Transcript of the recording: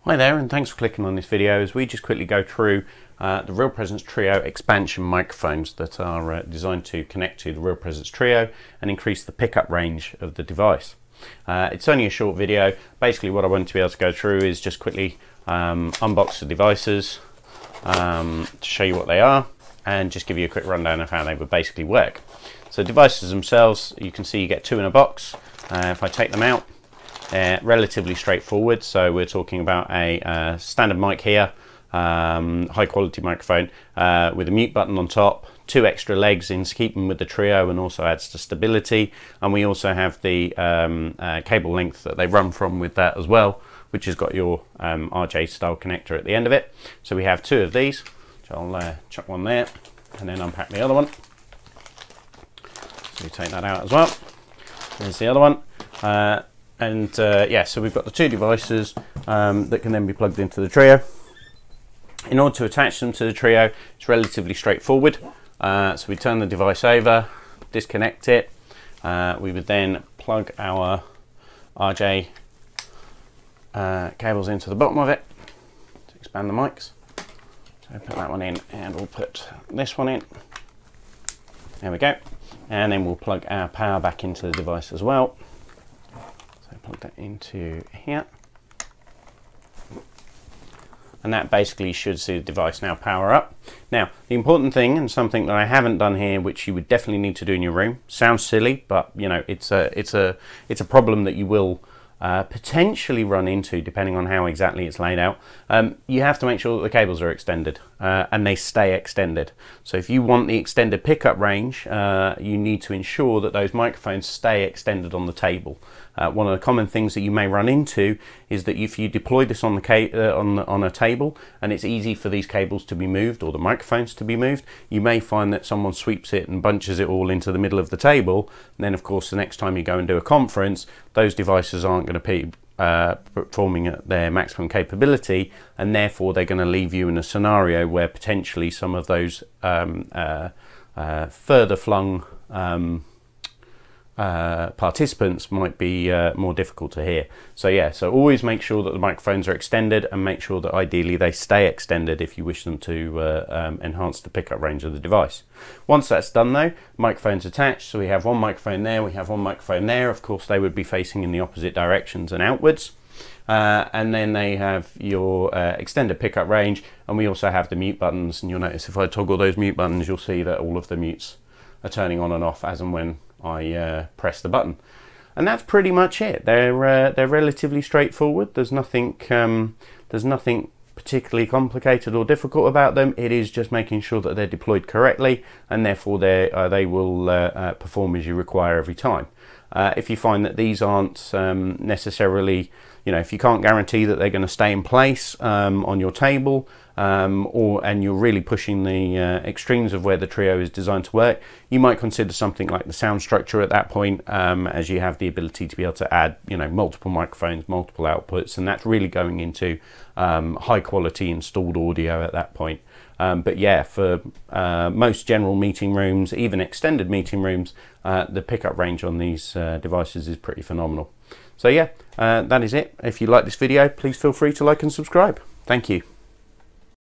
Hi there, and thanks for clicking on this video as we just quickly go through the Real Presence Trio expansion microphones that are designed to connect to the Real Presence Trio and increase the pickup range of the device. It's only a short video. Basically what I want to be able to go through is just quickly unbox the devices to show you what they are and just give you a quick rundown of how they would basically work. So devices themselves, you can see you get two in a box. If I take them out, relatively straightforward. So we're talking about a standard mic here, high quality microphone with a mute button on top, two extra legs in keeping with the Trio and also adds to stability, and we also have the cable length that they run from with that as well, which has got your RJ style connector at the end of it. So we have two of these, which I'll chuck one there and then unpack the other one. So we take that out as well. There's the other one. Yeah, so we've got the two devices that can then be plugged into the Trio. In order to attach them to the Trio, it's relatively straightforward. So we turn the device over, disconnect it. We would then plug our RJ cables into the bottom of it to expand the mics. So put that one in and we'll put this one in. There we go. And then we'll plug our power back into the device as well. Plug that into here, and that basically should see the device now power up. Now the important thing, and something that I haven't done here, which you would definitely need to do in your room, sounds silly, but you know it's a problem that you will potentially run into depending on how exactly it's laid out. You have to make sure that the cables are extended and they stay extended. So if you want the extended pickup range, you need to ensure that those microphones stay extended on the table. One of the common things that you may run into is that if you deploy this on a table and it's easy for these cables to be moved or the microphones to be moved, you may find that someone sweeps it and bunches it all into the middle of the table, and then of course the next time you go and do a conference, those devices aren't going to be performing at their maximum capability, and therefore they're going to leave you in a scenario where potentially some of those further flung participants might be more difficult to hear. So yeah, so always make sure that the microphones are extended, and make sure that ideally they stay extended if you wish them to enhance the pickup range of the device. Once that's done though, microphones attached, so we have one microphone there, we have one microphone there. Of course they would be facing in the opposite directions and outwards, and then they have your extended pickup range, and we also have the mute buttons, and you'll notice if I toggle those mute buttons, you'll see that all of the mutes are turning on and off as and when I press the button. And that's pretty much it. They're relatively straightforward. There's nothing particularly complicated or difficult about them. It is just making sure that they're deployed correctly, and therefore they will perform as you require every time. If you find that these aren't necessarily, you know, if you can't guarantee that they're going to stay in place on your table, and you're really pushing the extremes of where the Trio is designed to work, you might consider something like the sound structure at that point, as you have the ability to be able to add, you know, multiple microphones, multiple outputs, and that's really going into high quality installed audio at that point. But yeah, for most general meeting rooms, even extended meeting rooms, the pickup range on these devices is pretty phenomenal. So yeah, that is it. If you like this video, please feel free to like and subscribe. Thank you.